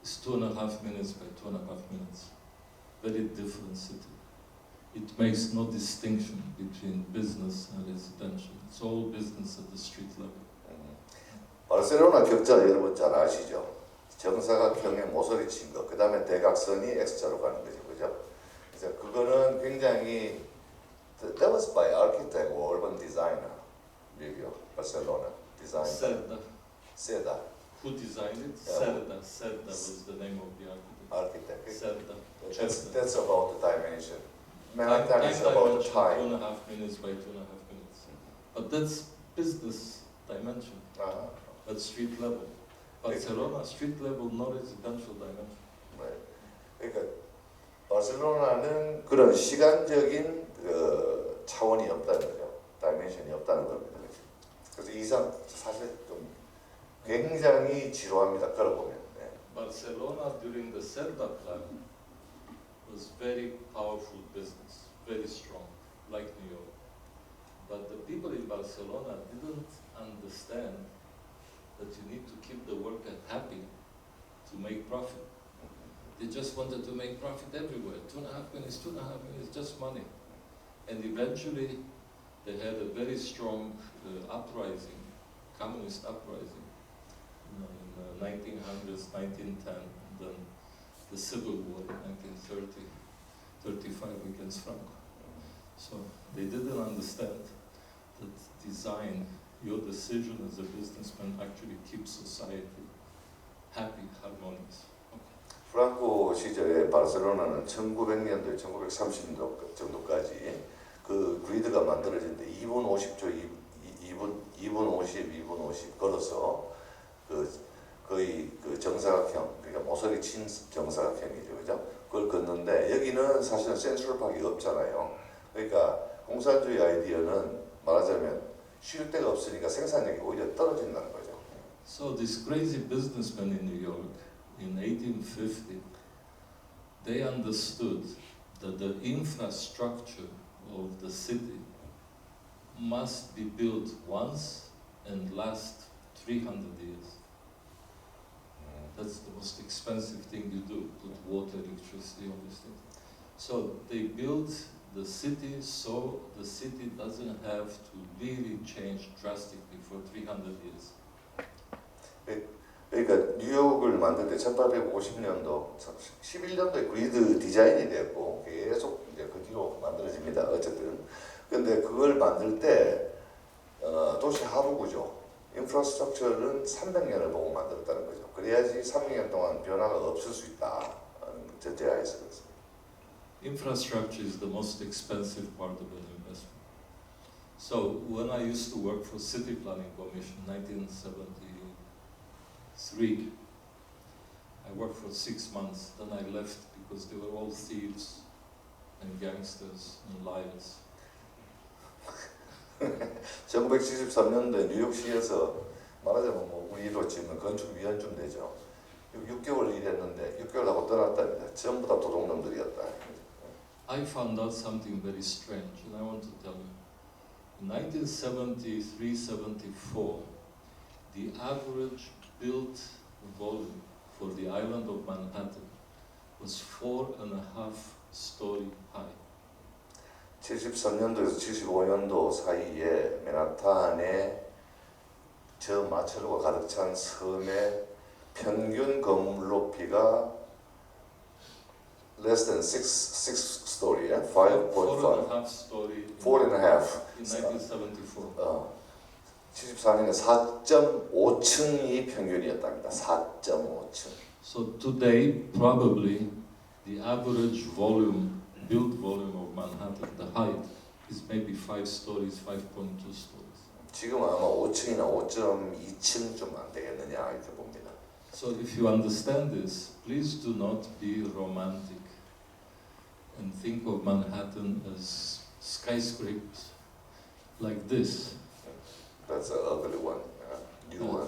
It's 2.5 minutes by 2.5 minutes. Very different city. It makes no distinction between business and residential. It's all business at the street level. 바르셀로나 격자 여러분 잘 아시죠? 정사각형의 모서리 친 거, 그 다음에 대각선이 X자로 가는 거죠, 그죠? 그래서 그거는 굉장히 that was by architect or urban designer, Livio, Barcelona designer. Seda. Who designed it? Yeah. Cerda was the name of the architect. Cerda. That's about the dimension. Manhattan is about the time. 2.5 minutes by 2.5 minutes. But that's business dimension. At street level. Barcelona street level, no residential dimension. Right. 그러니까 바르셀로나는 그런 시간적인 차원이 없다는 거죠. 다이멘션이 없다는 겁니다. 그래서 이상 사실 좀 굉장히 지루합니다. 걸어보면. 네. Barcelona during the Cerda plan was very powerful business, very strong, like New York. But the people in Barcelona didn't understand that you need to keep the worker happy to make profit. They just wanted to make profit everywhere. 2.5 minutes, 2.5 minutes, just money. And eventually, they had a very strong uprising, communist uprising, in the 1900s, 1910, and then the Civil War in 1930, 35 against Franco. So they didn't understand that design, your decision as a businessman actually keeps society happy, harmonious. 프랑코 시절에 바르셀로나는 1900년도, 1930년도 정도까지 그 그리드가 만들어진데 2분 50초, 2분 50, 2분 50 걸어서 거의 그 정사각형, 그러니까 모서리 친 정사각형이죠, 그죠? 그걸 걷는데 여기는 사실은 센트럴파크가 없잖아요. 그러니까 공산주의 아이디어는 말하자면 쉴 데가 없으니까 생산력이 오히려 떨어진다는 거죠. So this crazy businessman in New York in 1850, they understood that the infrastructure of the city must be built once and last 300 years. That's the most expensive thing you do, put water, electricity, all these things. So they built the city so the city doesn't have to really change drastically for 300 years. 그러니까 뉴욕을 만들 때 1850년도, 11년도에 그리드 디자인이 됐고 계속 이제 그 뒤로 만들어집니다. 어쨌든. 근데 그걸 만들 때 도시 하부구조, 인프라스트럭처는 300년을 보고 만들었다는 거죠. 그래야지 300년 동안 변화가 없을 수 있다. 전제하에서 그렇습니다. Infrastructure is the most expensive part of an investment. So when I used to work for City Planning Commission, 1973, I worked for 6 months. Then I left because they were all thieves and gangsters and liars. 1973년도에 뉴욕시에서 말하자면 뭐 우리로 치면 건축위원쯤 되죠. 6개월 일했는데 6개월 하고 떠났답니다. 전부 다 도둑놈들이었다. I found out something very strange, and I want to tell you. In 1973-74, the average built volume for the island of Manhattan was 4.5 story high. 73년도에서 75년도 사이에 맨하탄의 저 마철과 가득 찬 섬의 평균 건물 높이가 less than 6 story, 5.5. 4.5 story. 4.5. In 1974. 74년에 4.5층이 평균이었답니다. 4.5층. So today, probably the average volume, built volume of Manhattan, the height is maybe 5 stories, 5.2 stories. 지금 아마 5층이나 5.2층 좀 안 되겠느냐 이렇게 봅니다. So if you understand this, please do not be romantic and think of Manhattan as skyscrapers like this. That's an ugly one, new one.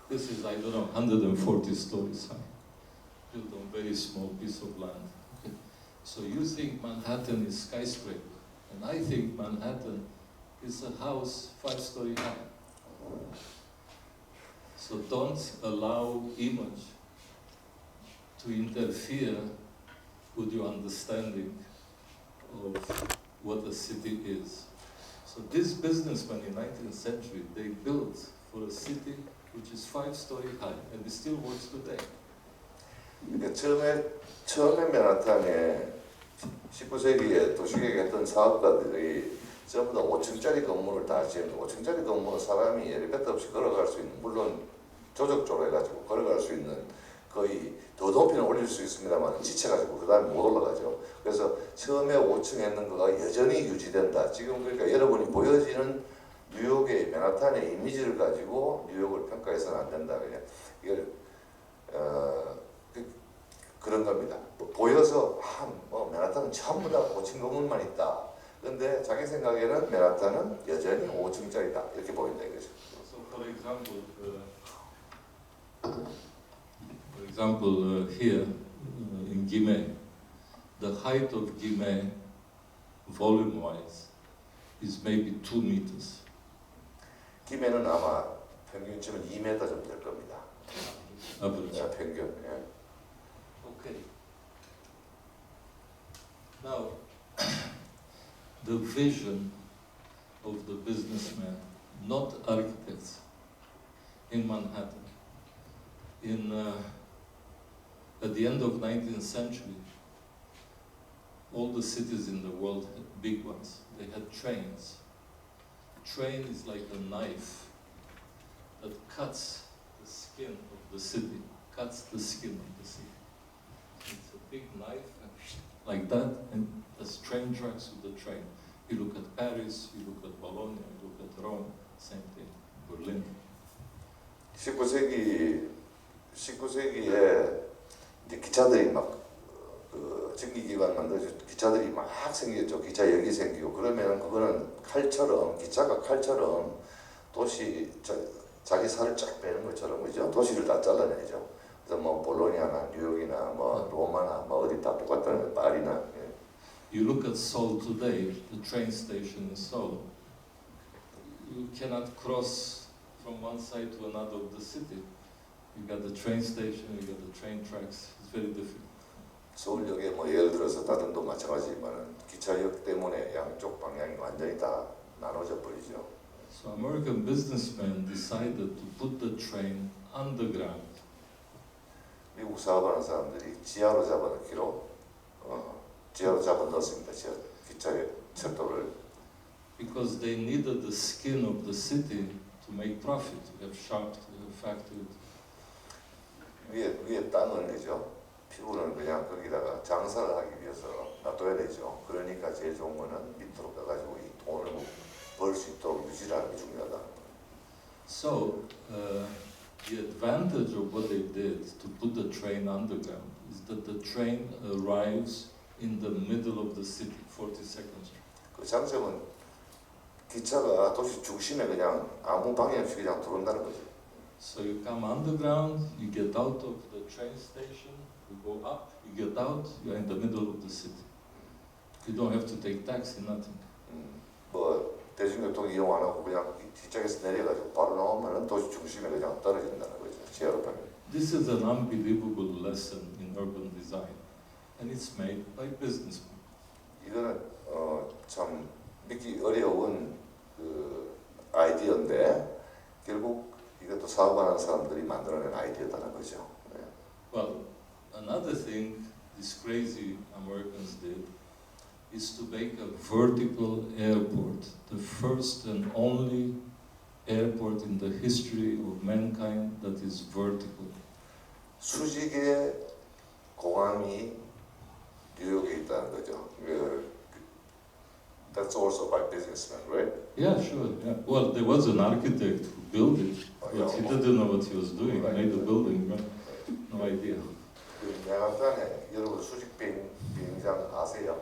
This is, I don't know, 140 stories high, built on a very small piece of land. Okay. So you think Manhattan is skyscraper, and I think Manhattan is a house 5-story high. So don't allow image to interfere with your understanding of what a city is. So these businessmen in 19th century, they built for a city which is 5-story high, and it still works today. 그러니까 처음에 맨하탄에 19세기에 도시계획했던 사업가들이 전부 다 5층짜리 건물을 다 지었는데 5층짜리 건물은 사람이 엘리베이터 없이 걸어갈 수 있는, 물론 조적조로 해가지고 걸어갈 수 있는, 거의 더 높이는 올릴 수 있습니다만 지쳐가지고 그 다음에 못 올라가죠. 그래서 처음에 5층 했는 거가 여전히 유지된다. 지금 그러니까 여러분이 보여지는 뉴욕의 맨하탄의 이미지를 가지고 뉴욕을 평가해서는 안 된다. 그냥 이걸 그런 겁니다. 보여서 뭐 맨하탄은 전부 다 5층 건물만 있다. 그런데 자기 생각에는 맨하탄은 여전히 5층짜리다. 이렇게 보인다 이거죠. So for example, here in Guimet, the height of Guimet, volume-wise, is maybe 2 meters. 기메는 아마 평균치면 2m 정도 될 겁니다. Average. 평균. 예. Okay. Now, the vision of the businessman, not architects, in Manhattan, at the end of 19th century, all the cities in the world, big ones, they had trains. Train is like a knife that cuts the skin of the city, cuts the skin of the city. It's a big knife, like that, and there's train tracks with the train. You look at Paris, you look at Bologna, you look at Rome, same thing, Berlin. 19세기에 이제 기차들이 막 전기기관 만들어서 기차들이 막 생겼죠. 기차역이 생기고 그러면 그거는 칼처럼, 기차가 칼처럼 도시 자기 살을 쫙 빼는 것처럼, 그죠? 도시를 다 잘라내죠. 그래서 뭐 볼로냐나 뉴욕이나 뭐 로마나 뭐 어디 다 똑같다는 거, 파리나. 예. You look at Seoul today, the train station in Seoul. You cannot cross from one side to another of the city. You got the train station, you got the train tracks. It's very difficult. 서울역에 뭐 예를 들어서 다른 도 마찬가지지만 기차역 때문에 양쪽 방향이 완전히 다 나눠져 버리죠. So American businessmen decided to put the train underground. 미국 사업하는 사람들이 지하로 잡아넣기로 지하로 잡아넣었습니다. 기차의 철도를. Because they needed the skin of the city to make profit. To have shops, to have factories. 위에 땅을 내죠. 피부는 그냥 거기다가 장사를 하기 위해서 놔둬야 되죠. 그러니까 제일 좋은 거는 밑으로 가가지고 이 돈을 벌 수 있도록 유지하는 게 중요하다. So the advantage of what they did to put the train underground is that the train arrives in the middle of the city, 42nd Street. 그 장점은 기차가 도시 중심에 그냥 아무 방해 없이 그냥 들어온다는 거죠. So you come underground, you get out of the train station, you go up, you get out, you're in the middle of the city. You don't have to take taxi, nothing. 뭐 대중교통 이용 안 하고 그냥 뒷장에서 내려가지고 바로 나오면은 도시 중심에 그냥 떨어진다는 거죠. 지하로 가면. This is an unbelievable lesson in urban design, and it's made by businessmen. 이거는 참 믿기 어려운 그 아이디어인데 결국 이것도 사업하는 사람들이 만들어낸 아이디어다는 거죠. 네. Well, another thing these crazy Americans did is to make a vertical airport, the first and only airport in the history of mankind that is vertical. 수직의 공항이 뉴욕에 있다는 거죠. That's also by businessmen, right? Yeah, sure. Yeah. Well, there was an architect who built it, but he didn't know what he was doing. He made the building, right? No idea. 그 맨하탄에 여러분 수직 비행장 아세요?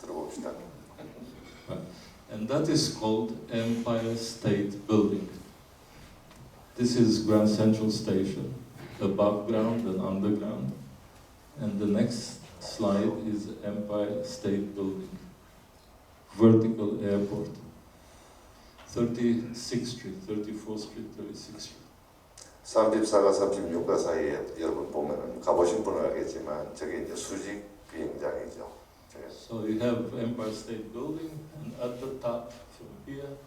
들어봅시다. And that is called Empire State Building. This is Grand Central Station, above ground and underground. And the next slide is Empire State Building. Vertical airport. 36th Street, 34th Street, 36th Street. 34가 36가 사이에 여러분 보면은 가보신 분은 알겠지만 저게 이제 수직 비행장이죠. So you have Empire State Building, and at the top, from here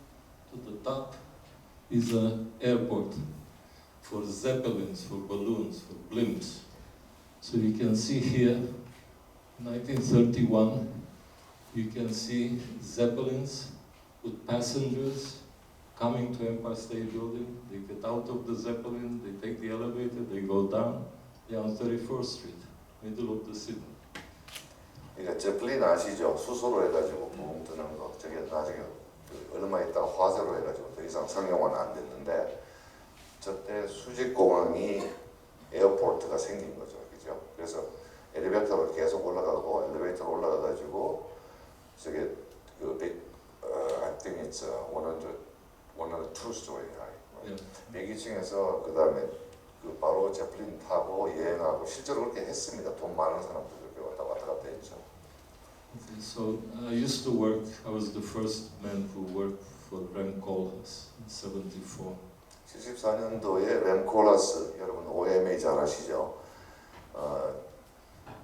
to the top, is an airport for zeppelins, for balloons, for blimps. So you can see here, 1931, you can see zeppelins with passengers coming to Empire State Building. They get out of the zeppelin, they take the elevator, they go down. They're on 34th Street, middle of the city. 그러니까 제플린 아시죠? 수소로 해가지고 붕 뜨는 거. 저게 나중에 얼마 있다가 화재로 해가지고 더 이상 상용화는 안 됐는데 저때 수직공항이 에어포트가 생긴 거죠, 그죠? 그래서 엘리베이터로 계속 올라가고 엘리베이터로 올라가가지고 저게 I think it's 102 story high. 102층에서 그 다음에 바로 제플린 타고 여행하고 실제로 그렇게 했습니다. 돈 많은 사람들 그렇게 왔다 갔다 했죠. Okay, so I used to work. I was the first man who worked for Rem Koolhaas in '74. 74년도에 램 콜하스 여러분 OMA 잘 아시죠?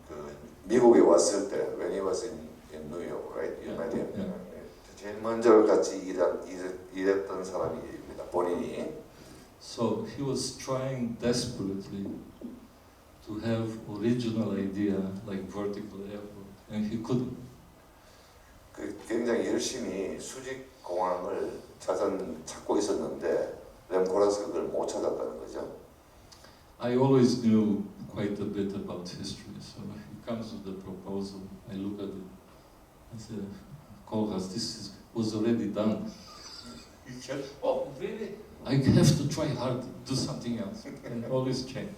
그 미국에 왔을 때 when he was in New York, right? You met him. 제일 먼저 같이 일했던 사람입니다. 본인이. So he was trying desperately to have original idea like vertical airport, and he couldn't. 그 굉장히 열심히 수직 공항을 찾고 있었는데 램 콜하스가 그걸 못 찾았다는 거죠. I always knew quite a bit about history, so he comes with the proposal. I look at it. I said, "Koolhaas, this was already done." He said, "Oh, really? I have to try hard to do something else." And always change.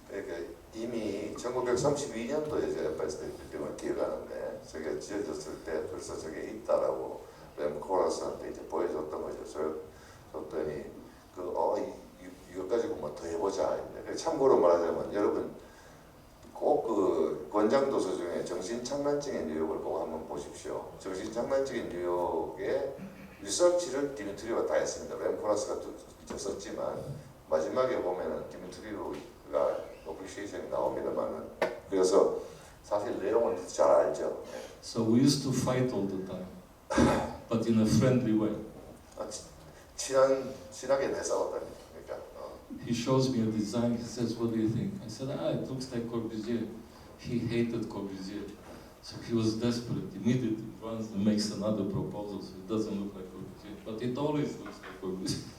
그러니까 이미 1932년도에 제가 엠파이어 스테이트 빌딩을 기억하는데 저게 지어졌을 때 벌써 저게 있다라고 램 콜하스한테 이제 보여줬던 거죠. 줬더니 이거 가지고 뭐 더 해보자 했는데 참고로 말하자면 여러분 꼭 그 권장도서 중에 정신착란증의 뉴욕을 보고 한번 보십시오. 정신착란증의 뉴욕의 리서치를 디미트리우가 다 했습니다. 램 콜하스가 썼지만 마지막에 보면은 디미트리우가 어프리시에이션이 나옵니다만은 그래서 사실 내용은 잘 알죠. So we used to fight all the time, but in a friendly way. 친하게 내싸웠답니다. 그러니까 He shows me a design. He says, "What do you think?" I said, "It looks like Corbusier." He hated Corbusier, so he was desperate. Immediately runs and makes another proposal, so it doesn't look like Corbusier, but it always looks like Corbusier.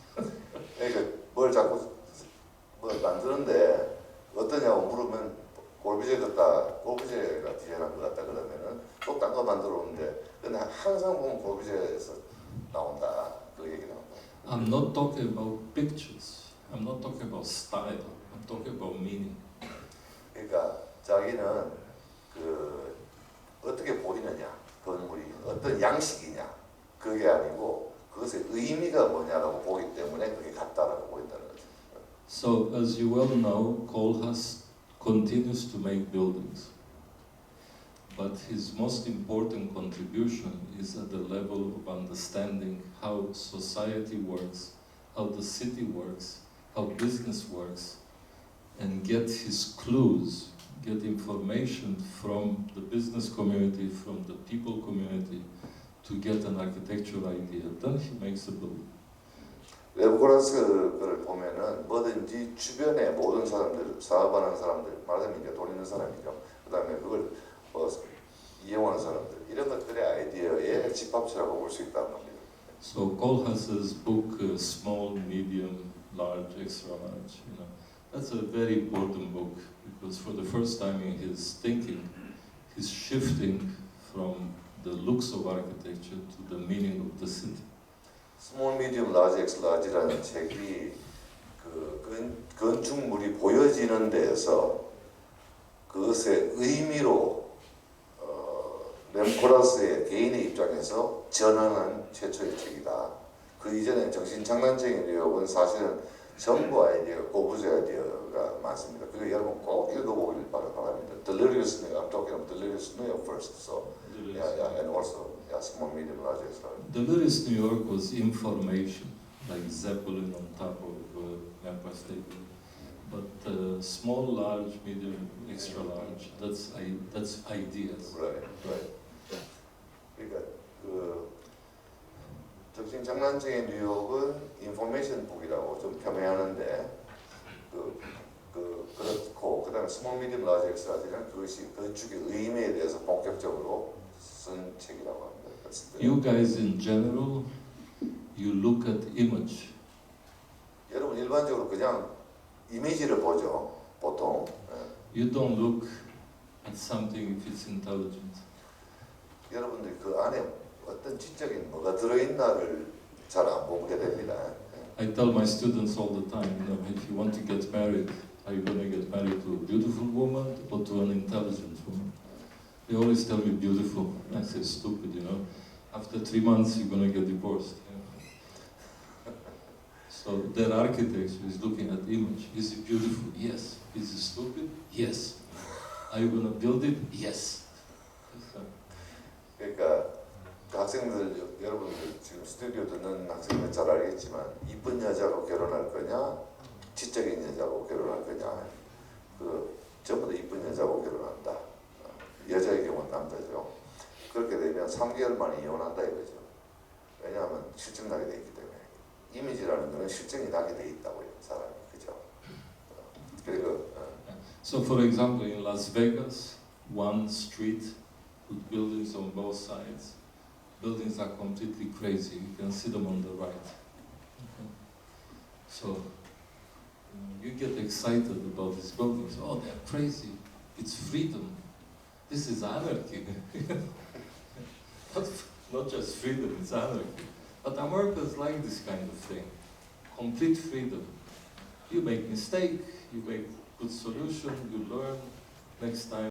그러니까 뭘 자꾸 만드는데 어떠냐고 물으면 골비제가 디자인한 것 같다 그러면은 또 딴 거 만들어 오는데 근데 항상 보면 골비제에서 나온다 그 얘기 나온다. I'm not talking about pictures. I'm not talking about style. I'm talking about meaning. 그러니까 자기는 그 어떻게 보이느냐 건물이 어떤 양식이냐 그게 아니고 그것의 의미가 뭐냐라고 보기 때문에 그게 같다라고 보인다는 거죠. So as you well know, Koolhaas continues to make buildings, but his most important contribution is at the level of understanding how society works, how the city works, how business works, and get his clues, get information from the business community, from the people community, to get an architectural idea. Then he makes a building. 램 콜하스를 보면은 뭐든지 주변에 모든 사람들, 사업하는 사람들, 말하자면 이제 돈 있는 사람이죠. 그 다음에 그걸 이용하는 사람들, 이런 것들의 아이디어의 집합체라고 볼 수 있다는 겁니다. So Koolhaas's book, Small, Medium, Large, Extra Large, that's a very important book because for the first time in his thinking, he's shifting from the looks of architecture to the meaning of the city. 스몰, 미디엄, 라지, 엑스, 라지라는 책이 그 건축물이 보여지는 데에서 그것의 의미로 램 콜하스의 개인의 입장에서 전환한 최초의 책이다. 그 이전에 정신착란증의 뉴욕은 사실은 전부 아이디어가 고부제 아이디어가 많습니다. 그거 여러분 꼭 읽어보길 바랍니다. Delirious New York, I'm talking about Delirious New York first, so and also small, medium, large, extra. Delirious New York was information, like Zeppelin on top of Empire State Building. but small, large, medium, extra large. That's ideas. Right, right. 그러니까 그 적신 장난적인 뉴욕은 인포메이션 북이라고 좀 폄훼하는데 그렇고 그다음에 스몰 미디엄 라지 엑스라지는 그것이 건축의 의미에 대해서 본격적으로 쓴 책이라고 합니다. You guys in general, you look at image. 여러분 일반적으로 그냥 이미지를 보죠, 보통. You don't look at something if it's intelligent. 여러분들이 그 안에 어떤 지적인 뭐가 들어있나를 잘 안 보게 됩니다. I tell my students all the time, you know, if you want to get married, are you going to get married to a beautiful woman or to an intelligent woman? They always tell me beautiful. I say stupid, you know. After 3 months, you're going to get divorced. You know? So their architecture is looking at the image. Is it beautiful? Yes. Is it stupid? Yes. Are you going to build it? Yes. 그러니까 그 학생들 여러분들 지금 스튜디오 듣는 학생들 잘 알겠지만 이쁜 여자하고 결혼할 거냐, 지적인 여자하고 결혼할 거냐, 그 전부 다 이쁜 여자하고 결혼한다. 여자의 경우는 남자죠. 그렇게 되면 3개월 만에 이혼한다 이거죠. 왜냐하면 실증 나게 돼 있기 때문에. 이미지라는 거는 실증이 나게 돼 있다고요, 사람이. 그죠? 그리고 So for example, in Las Vegas, one street with buildings on both sides. Buildings are completely crazy. You can see them on the right. Okay. So you get excited about these buildings. Oh, they're crazy. It's freedom. This is anarchy. Not just freedom, it's anarchy. But Americans like this kind of thing. Complete freedom. You make mistake, you make good solution, you learn. Next time